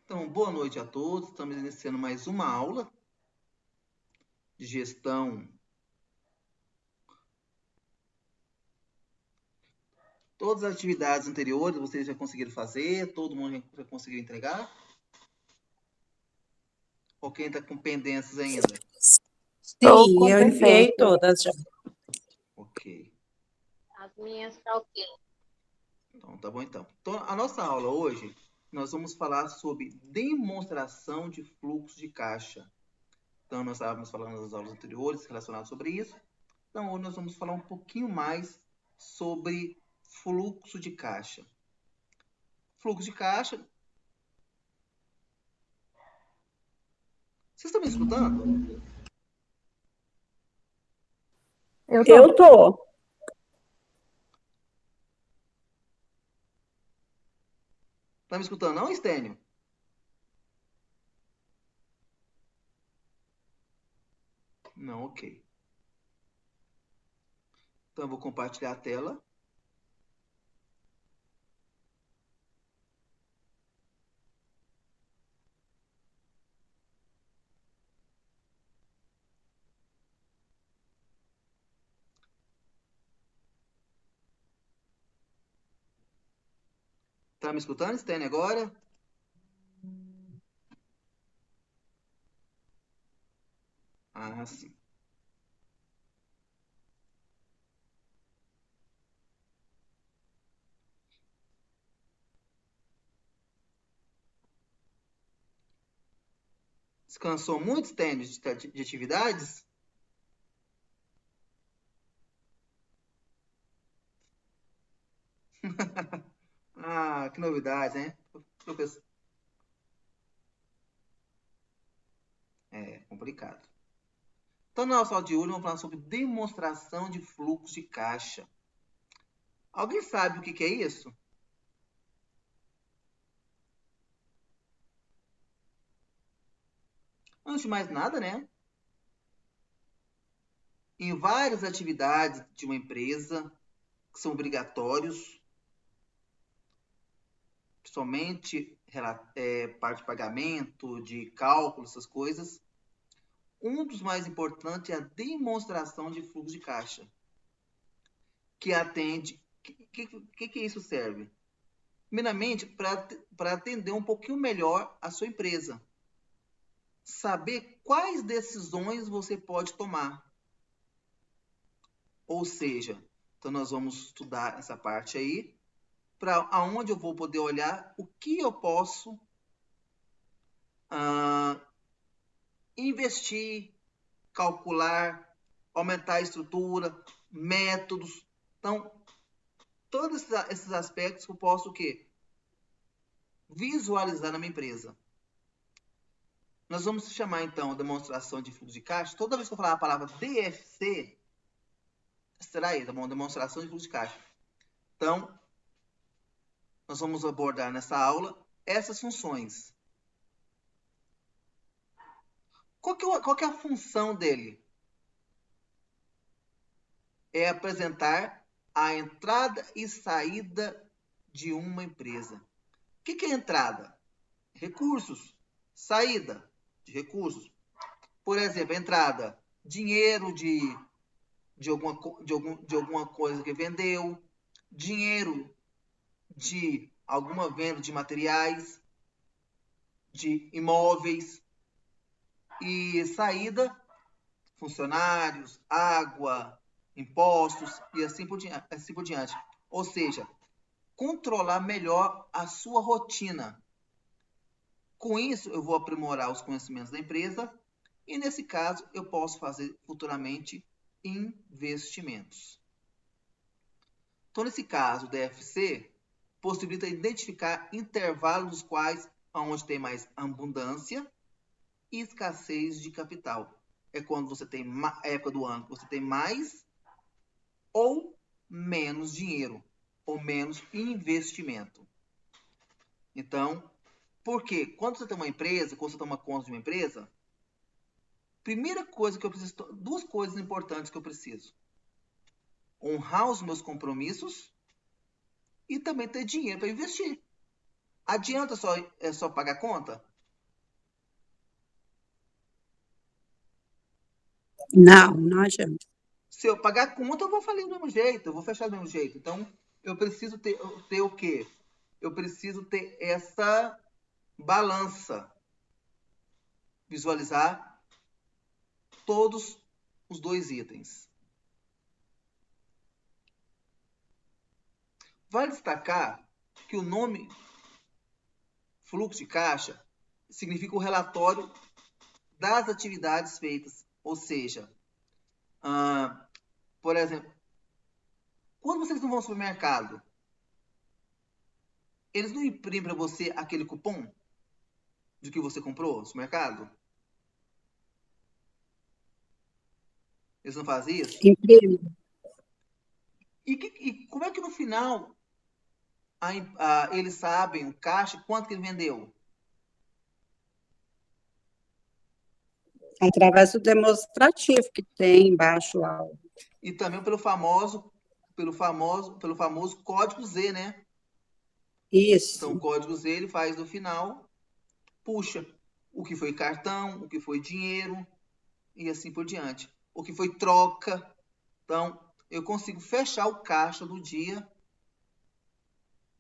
Então, boa noite a todos. Estamos iniciando mais uma aula de gestão. Todas as atividades anteriores vocês já conseguiram fazer? Todo mundo já conseguiu entregar? Ou quem está com pendências ainda? Sim, eu enviei todas já. Ok. As minhas tá ok. Então, tá bom então. Então, a nossa aula hoje, nós vamos falar sobre demonstração de fluxo de caixa. Então, nós estávamos falando nas aulas anteriores relacionadas sobre isso. Então, hoje nós vamos falar um pouquinho mais sobre fluxo de caixa. Fluxo de caixa. Vocês estão me escutando? Eu tô. Tá me escutando não, Estênio? Não, ok. Então eu vou compartilhar a tela. Tá me escutando, Estênio, agora? Ah, sim. Descansou muito, Estênio, de atividades? Ah, que novidade, hein? Professor. É complicado. Então, na nossa aula de hoje, vamos falar sobre demonstração de fluxo de caixa. Alguém sabe o que é isso? Antes de mais nada, né? Em várias atividades de uma empresa que são obrigatórios, somente parte de pagamento, de cálculo, essas coisas. Um dos mais importantes é a demonstração de fluxo de caixa, que atende. Que isso serve? Primeiramente, para atender um pouquinho melhor a sua empresa. Saber quais decisões você pode tomar. Ou seja, então nós vamos estudar essa parte aí, para aonde eu vou poder olhar o que eu posso investir, calcular, aumentar a estrutura, métodos. Então, todos esses aspectos que eu posso o quê? Visualizar na minha empresa. Nós vamos chamar, então, a demonstração de fluxo de caixa. Toda vez que eu falar a palavra DFC, será isso, uma demonstração de fluxo de caixa. Então, nós vamos abordar nessa aula essas funções. Qual que é a função dele? É apresentar a entrada e saída de uma empresa. O que é entrada? Recursos. Saída de recursos. Por exemplo, entrada, dinheiro de alguma coisa que vendeu, dinheiro de alguma venda de materiais, de imóveis, e saída, funcionários, água, impostos e assim por diante. Ou seja, controlar melhor a sua rotina. Com isso, eu vou aprimorar os conhecimentos da empresa e, nesse caso, eu posso fazer futuramente investimentos. Então, nesse caso, o DFC possibilita identificar intervalos dos quais onde tem mais abundância e escassez de capital. É quando você tem época do ano que você tem mais ou menos dinheiro, ou menos investimento. Então, por quê? Quando você tem uma empresa, quando você toma conta de uma empresa, primeira coisa que eu preciso, duas coisas importantes que eu preciso: honrar os meus compromissos e também ter dinheiro para investir. Adianta só pagar a conta? Não, não adianta. Se eu pagar a conta, eu vou falir do mesmo jeito, eu vou fechar do mesmo jeito. Então, eu preciso ter o quê? Eu preciso ter essa balança. Visualizar todos os dois itens. Vale destacar que o nome fluxo de caixa significa o relatório das atividades feitas. Ou seja, por exemplo, quando vocês não vão ao supermercado, eles não imprimem para você aquele cupom de que você comprou no supermercado? Eles não fazem isso? Imprime. E como é que no final eles sabem o caixa quanto que ele vendeu? Através do demonstrativo que tem embaixo lá. E também pelo famoso código Z, né? Então, o Isso. código Z ele faz no final, puxa o que foi cartão, o que foi dinheiro e assim por diante. O que foi troca. Então, eu consigo fechar o caixa do dia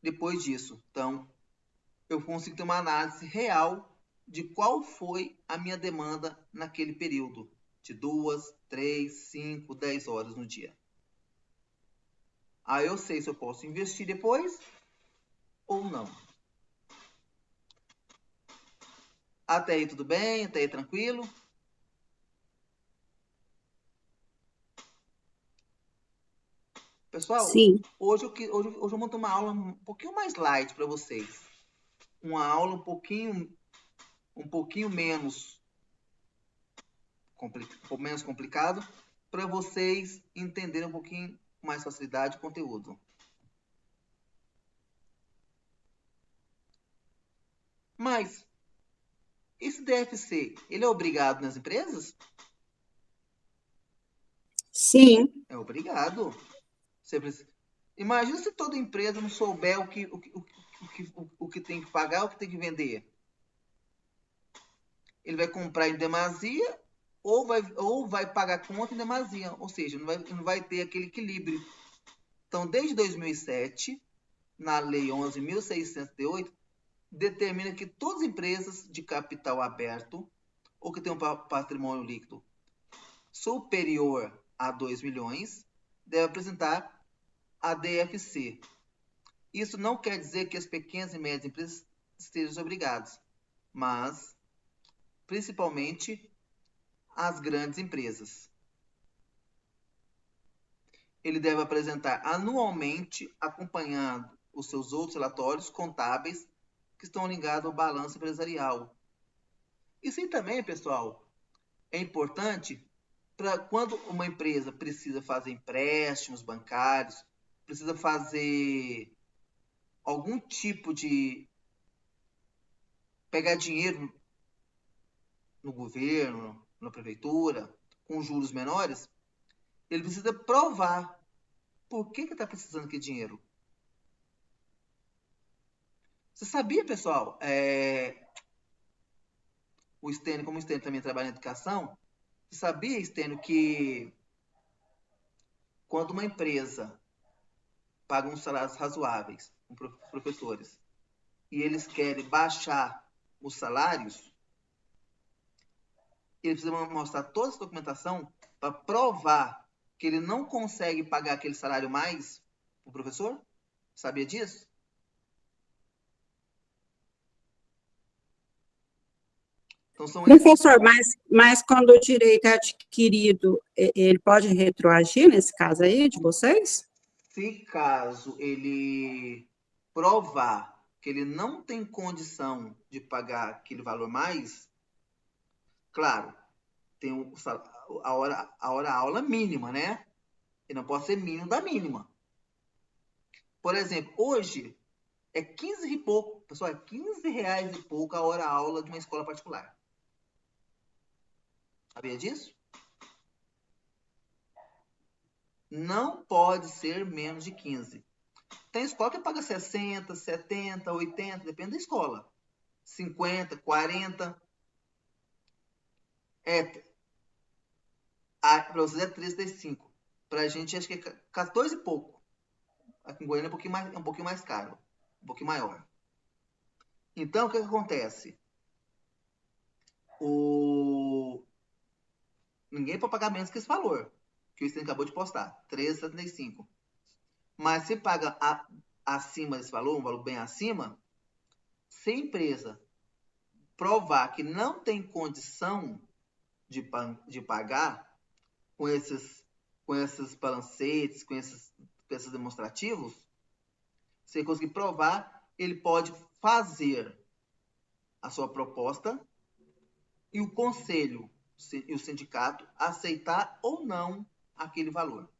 depois disso. Então, eu consigo ter uma análise real de qual foi a minha demanda naquele período, de 2, 3, 5, 10 horas no dia. Aí eu sei se eu posso investir depois ou não. Até aí tudo bem? Até aí tranquilo? Pessoal, Sim. hoje eu monto uma aula um pouquinho mais light para vocês. Uma aula um pouquinho menos complicado para vocês entenderem um pouquinho com mais facilidade o conteúdo. Mas esse DFC, ele é obrigado nas empresas? Sim. É obrigado. Imagina se toda empresa não souber o que tem que pagar, o que tem que vender. Ele vai comprar em demasia ou vai pagar conta em demasia. Ou seja, não vai ter aquele equilíbrio. Então, desde 2007, na Lei 11.608, determina que todas as empresas de capital aberto ou que têm um patrimônio líquido superior a 2 milhões devem apresentar a DFC. Isso não quer dizer que as pequenas e médias empresas estejam obrigadas, mas principalmente as grandes empresas. Ele deve apresentar anualmente, acompanhando os seus outros relatórios contábeis que estão ligados ao balanço empresarial. Isso aí também, pessoal, é importante para quando uma empresa precisa fazer empréstimos bancários, precisa fazer algum tipo de pegar dinheiro no governo, na prefeitura, com juros menores, ele precisa provar por que está precisando daquele dinheiro. Você sabia, pessoal, o Stênio, como o Stênio também trabalha em educação, você sabia, Stênio, que quando uma empresa paga uns salários razoáveis para os professores e eles querem baixar os salários, eles precisam mostrar toda essa documentação para provar que ele não consegue pagar aquele salário mais para o professor? Sabia disso? Então, são esses. Professor, mas quando o direito é adquirido, ele pode retroagir nesse caso aí de vocês? Se caso ele provar que ele não tem condição de pagar aquele valor mais, claro, tem a hora aula mínima, né? E não pode ser mínimo da mínima. Por exemplo, hoje é 15 e pouco, pessoal, é 15 reais e pouco a hora aula de uma escola particular. Sabia disso? Não pode ser menos de 15. Tem escola que paga 60, 70, 80, depende da escola. 50, 40. Para vocês é 35. Para a gente, acho que é 14 e pouco. Aqui em Goiânia é um pouquinho mais caro. Um pouquinho maior. Então, o que acontece? Ninguém pode pagar menos que esse valor. Que o Sten acabou de postar. 13,75. Mas se paga acima desse valor, um valor bem acima, se a empresa provar que não tem condição de pagar com esses balancetes, com esses demonstrativos, se ele conseguir provar, ele pode fazer a sua proposta e o conselho e o sindicato aceitar ou não aquele valor.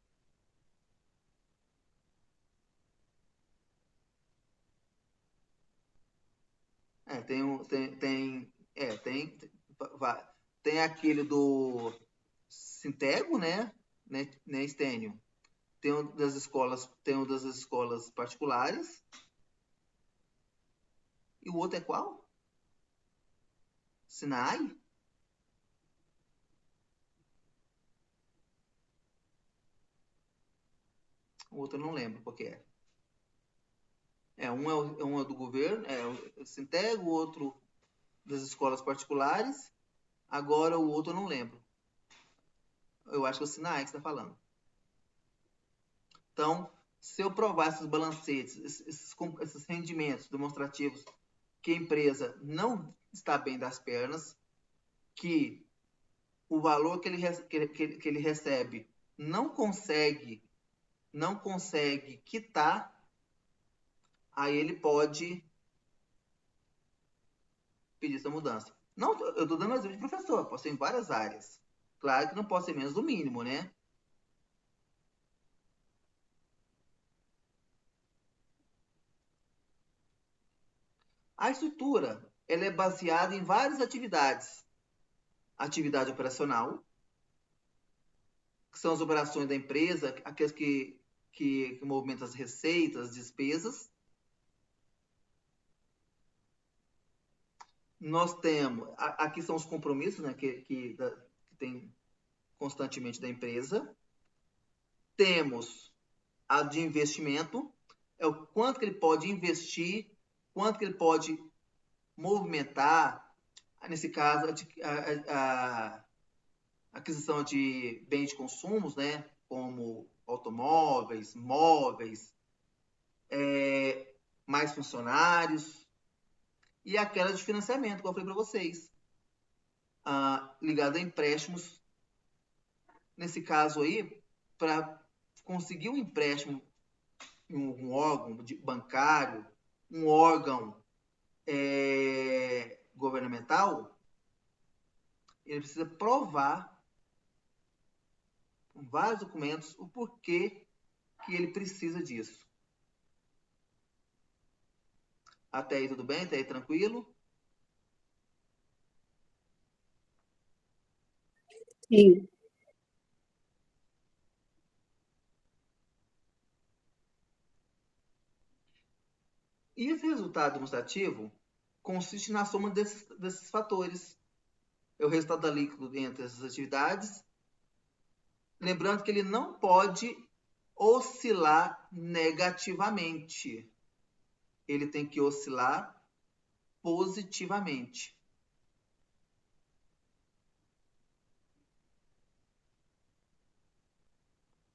Tem aquele do Sintego, né, Estênio? Tem um das escolas particulares. E o outro é qual? Sinai? O outro eu não lembro qual que é. Um é do governo, o Sintego, o outro das escolas particulares. Agora o outro eu não lembro. Eu acho que é o Sinai que você está falando. Então, se eu provar esses balancetes, esses rendimentos demonstrativos que a empresa não está bem das pernas, que o valor que ele recebe não consegue quitar, aí ele pode pedir essa mudança. Não, eu estou dando um exemplo de professor, pode ser em várias áreas. Claro que não pode ser menos do mínimo, né? A estrutura ela é baseada em várias atividades. Atividade operacional, que são as operações da empresa, aquelas que movimentam as receitas, as despesas. Nós temos, aqui são os compromissos, né, que tem constantemente da empresa. Temos a de investimento, é o quanto que ele pode investir, quanto que ele pode movimentar, nesse caso, a aquisição de bens de consumos, né, como automóveis, móveis, mais funcionários, e aquela de financiamento, que eu falei para vocês, ligada a empréstimos. Nesse caso aí, para conseguir um empréstimo em um órgão bancário, um órgão governamental, ele precisa provar com vários documentos o porquê que ele precisa disso. Até aí tudo bem? Até aí tranquilo? Sim. E esse resultado demonstrativo consiste na soma desses fatores. É o resultado líquido entre essas atividades. Lembrando que ele não pode oscilar negativamente. Ele tem que oscilar positivamente.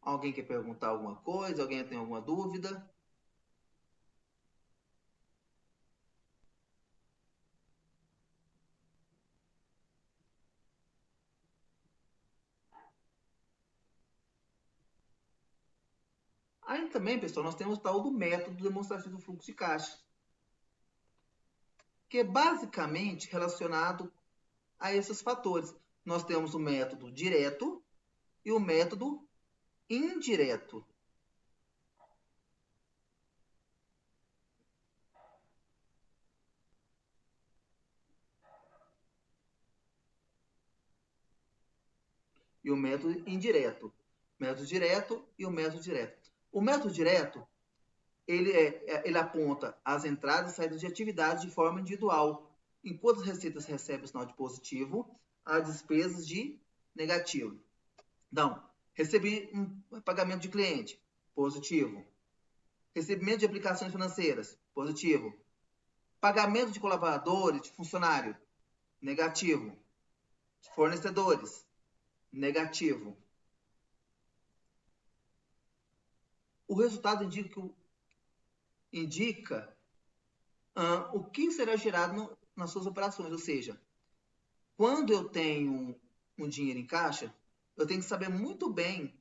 Alguém quer perguntar alguma coisa? Alguém tem alguma dúvida? Aí também, pessoal, nós temos o tal do método demonstrativo do fluxo de caixa, que é basicamente relacionado a esses fatores. Nós temos o método direto e o método indireto. E o método indireto. Método direto e o método direto. O método direto ele aponta as entradas e saídas de atividades de forma individual, enquanto as receitas recebem o sinal de positivo, as despesas de negativo. Então, recebi um pagamento de cliente, positivo. Recebimento de aplicações financeiras, positivo. Pagamento de colaboradores, de funcionário, negativo. Fornecedores, negativo. O resultado indica o que será gerado nas suas operações, ou seja, quando eu tenho um dinheiro em caixa, eu tenho que saber muito bem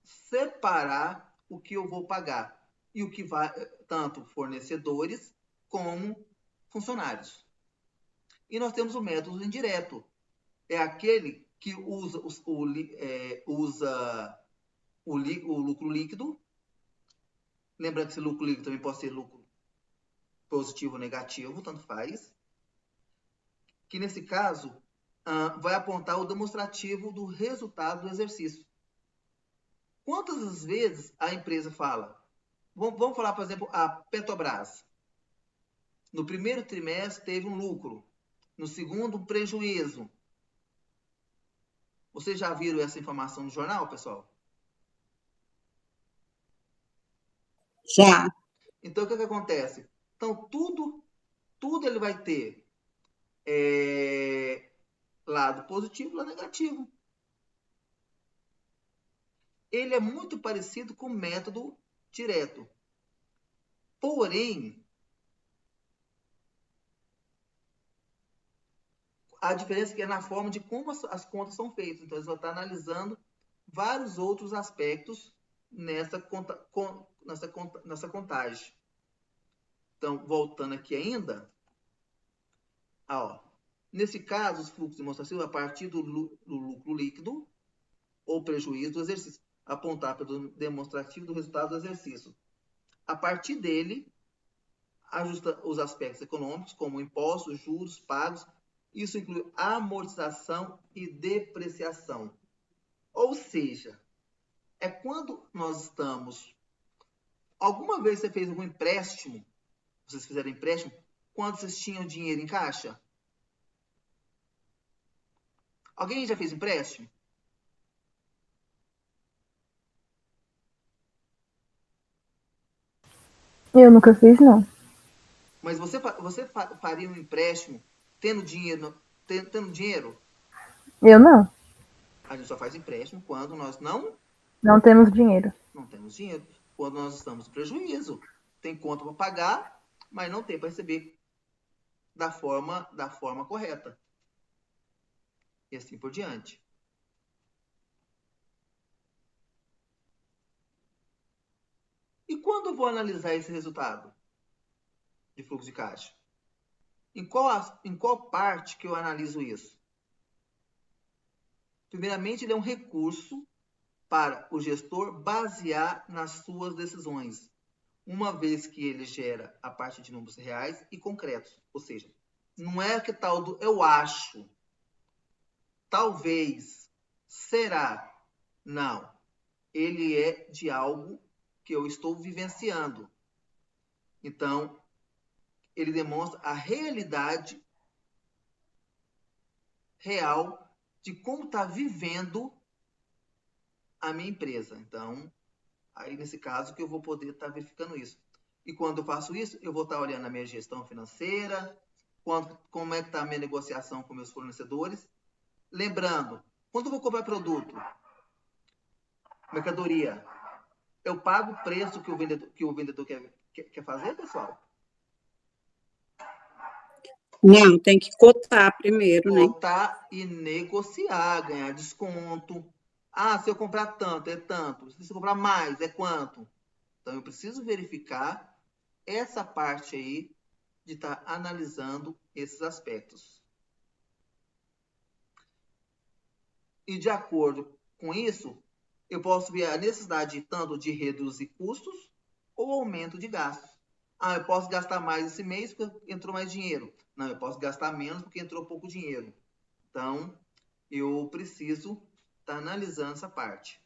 separar o que eu vou pagar e o que vai, tanto fornecedores como funcionários. E nós temos o método indireto. É aquele que usa o lucro líquido. Lembrando que esse lucro líquido também pode ser lucro positivo ou negativo, tanto faz. Que nesse caso vai apontar o demonstrativo do resultado do exercício. Quantas vezes a empresa fala? Vamos falar, por exemplo, a Petrobras. No primeiro trimestre teve um lucro. No segundo, um prejuízo. Vocês já viram essa informação no jornal, pessoal? Já. Então, o que acontece? Então, tudo ele vai ter lado positivo e lado negativo. Ele é muito parecido com o método direto. Porém, a diferença é na forma de como as contas são feitas. Então, eles vão estar analisando vários outros aspectos nessa contagem. Então, voltando aqui ainda, nesse caso, os fluxos demonstrativos a partir do lucro líquido ou prejuízo do exercício, apontar pelo demonstrativo do resultado do exercício. A partir dele, ajusta os aspectos econômicos, como impostos, juros pagos. Isso inclui amortização e depreciação. Ou seja, é quando nós estamos... Alguma vez você fez algum empréstimo? Vocês fizeram empréstimo quando vocês tinham dinheiro em caixa? Alguém já fez empréstimo? Eu nunca fiz, não. Mas você faria um empréstimo tendo dinheiro? Eu não. A gente só faz empréstimo quando nós não temos dinheiro. Não temos dinheiro. Quando nós estamos em prejuízo. Tem conta para pagar, mas não tem para receber da forma correta. E assim por diante. E quando eu vou analisar esse resultado de fluxo de caixa? Em qual parte que eu analiso isso? Primeiramente, ele é um recurso para o gestor basear nas suas decisões, uma vez que ele gera a partir de números reais e concretos. Ou seja, não é que tal do eu acho, talvez, será. Não. Ele é de algo que eu estou vivenciando. Então, ele demonstra a realidade real de como está vivendo a minha empresa. Então, aí nesse caso que eu vou poder estar verificando isso. E quando eu faço isso, eu vou estar olhando a minha gestão financeira, como é que está a minha negociação com meus fornecedores. Lembrando, quando eu vou comprar produto, mercadoria, eu pago o preço que o vendedor quer fazer, pessoal? Não, tem que cotar primeiro, né? Cotar e negociar, ganhar desconto. Se eu comprar tanto, é tanto. Se eu comprar mais, é quanto? Então, eu preciso verificar essa parte aí de estar analisando esses aspectos. E de acordo com isso, eu posso ver a necessidade tanto de reduzir custos ou aumento de gastos. Eu posso gastar mais esse mês porque entrou mais dinheiro. Não, eu posso gastar menos porque entrou pouco dinheiro. Então, eu preciso estar analisando essa parte.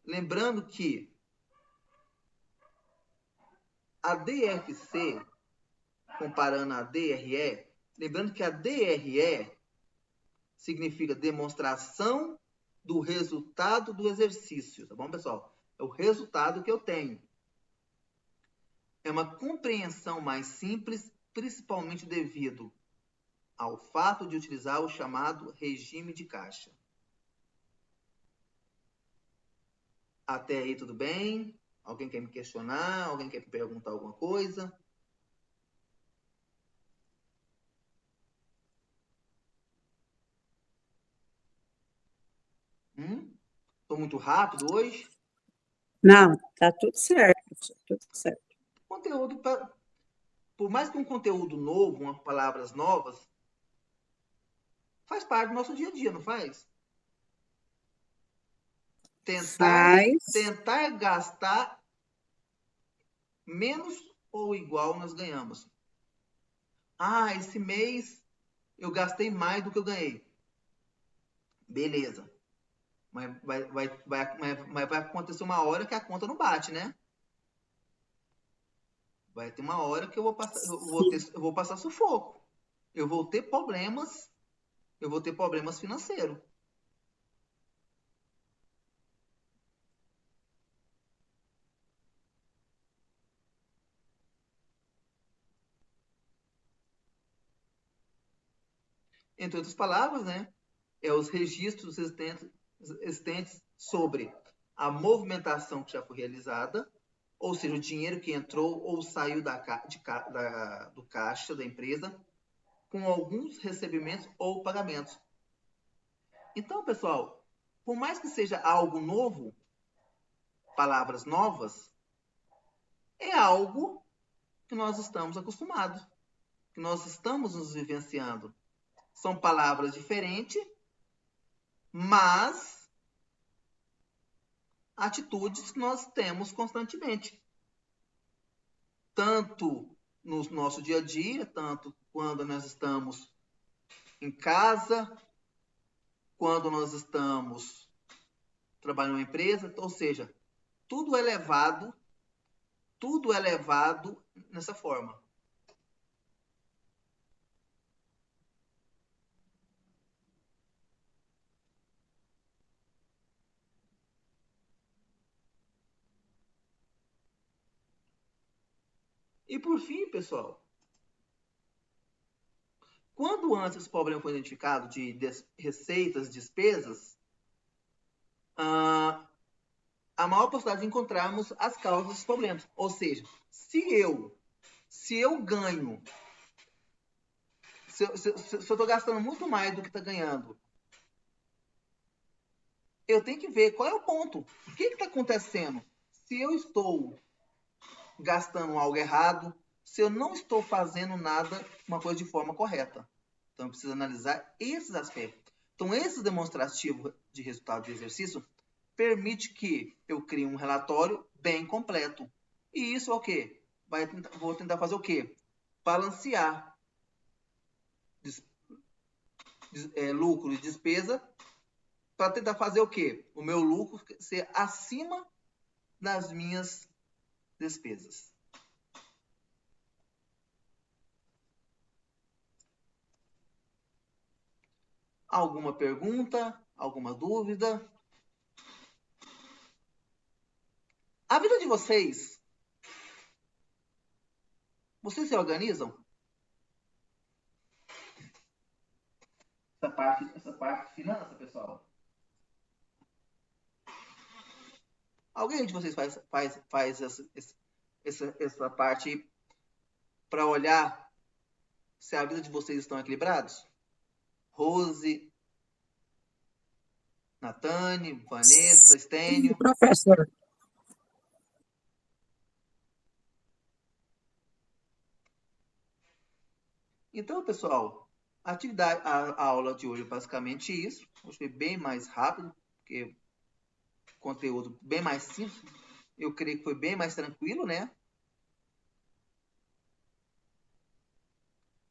Lembrando que A DFC, comparando a DRE, lembrando que a DRE significa demonstração do resultado do exercício, tá bom, pessoal? É o resultado que eu tenho. É uma compreensão mais simples, principalmente devido ao fato de utilizar o chamado regime de caixa. Até aí tudo bem? Alguém quer me questionar? Alguém quer me perguntar alguma coisa? Estou muito rápido hoje? Não, tá tudo certo, professor, tudo certo. Conteúdo, por mais que um conteúdo novo, umas palavras novas, faz parte do nosso dia a dia, não faz? Faz. Tentar gastar menos ou igual nós ganhamos. Ah, esse mês eu gastei mais do que eu ganhei. Beleza. Mas vai acontecer uma hora que a conta não bate, né? Vai ter uma hora que eu vou passar sufoco. Eu vou ter problemas financeiros. Entre outras palavras, né? É os registros existentes sobre a movimentação que já foi realizada, ou seja, o dinheiro que entrou ou saiu do caixa da empresa, com alguns recebimentos ou pagamentos. Então, pessoal, por mais que seja algo novo, palavras novas, é algo que nós estamos acostumados, que nós estamos nos vivenciando. São palavras diferentes, mas atitudes que nós temos constantemente. Tanto no nosso dia a dia, tanto quando nós estamos em casa, quando nós estamos trabalhando em uma empresa, ou seja, tudo é levado nessa forma. E por fim, pessoal, quando antes esse problema foi identificado de receitas, despesas, a maior possibilidade de encontrarmos as causas dos problemas. Ou seja, se eu ganho, se eu estou gastando muito mais do que está ganhando, eu tenho que ver qual é o ponto. O que está acontecendo? Se eu estou gastando algo errado, se eu não estou fazendo nada, uma coisa de forma correta. Então, eu preciso analisar esses aspectos. Então, esse demonstrativo de resultado de exercício permite que eu crie um relatório bem completo. E isso é o quê? Vou tentar fazer o quê? Balancear lucro e despesa para tentar fazer o quê? O meu lucro ser acima das minhas despesas. Alguma pergunta? Alguma dúvida? A vida de vocês se organizam? Essa parte de finança, pessoal. Alguém de vocês faz essa parte para olhar se a vida de vocês estão equilibrados? Rose, Natane, Vanessa, Sim, Estênio. professor. Então, pessoal, a aula de hoje é basicamente isso. Hoje foi bem mais rápido, porque conteúdo bem mais simples. Eu creio que foi bem mais tranquilo, né?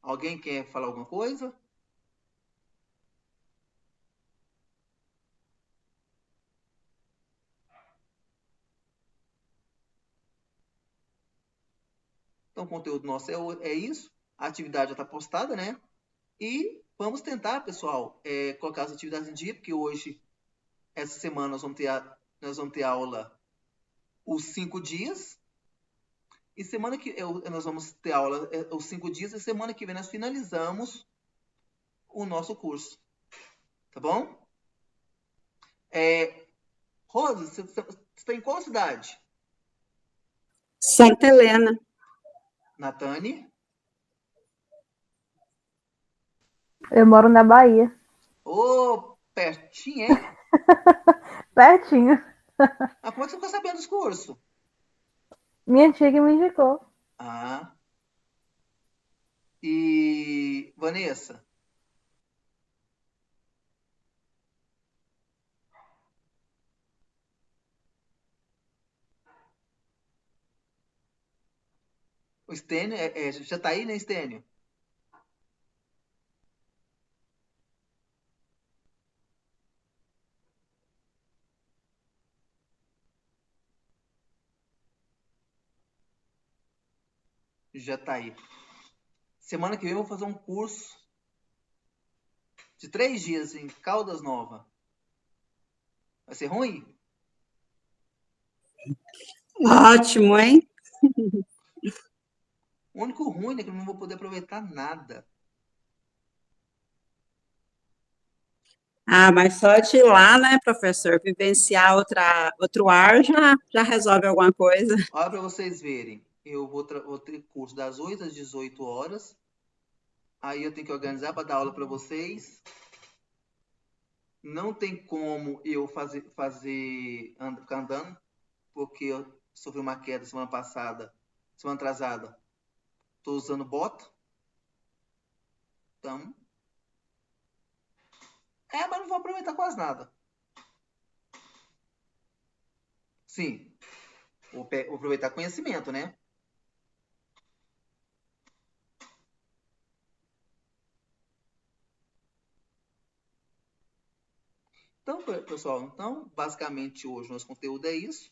Alguém quer falar alguma coisa? Então, o conteúdo nosso é isso. A atividade já está postada, né? E vamos tentar, pessoal, colocar as atividades em dia, porque hoje, essa semana, nós vamos ter aula os 5 dias. E semana que nós vamos ter aula os 5 dias. E semana que vem nós finalizamos o nosso curso. Tá bom? Rosa, você está em qual cidade? Santa Helena. Natane? Eu moro na Bahia. Ô, pertinho, hein? Pertinho. Ah, como é que você ficou sabendo dos cursos? Minha tia que me indicou. Ah. E Vanessa? O Stênio, já tá aí, né, Stênio? Já tá aí. Semana que vem eu vou fazer um curso de 3 dias em Caldas Nova. Vai ser ruim? Ótimo, hein? O único ruim é que eu não vou poder aproveitar nada. Ah, mas só de ir lá, né, professor, vivenciar outro ar já resolve alguma coisa. Olha para vocês verem. Eu vou ter curso das 8 às 18 horas. Aí eu tenho que organizar para dar aula para vocês. Não tem como eu ficar andando, porque eu sofri uma queda semana atrasada. Estou usando bota. Então, mas não vou aproveitar quase nada. Sim, vou aproveitar conhecimento, né? Então, pessoal, basicamente hoje o nosso conteúdo é isso.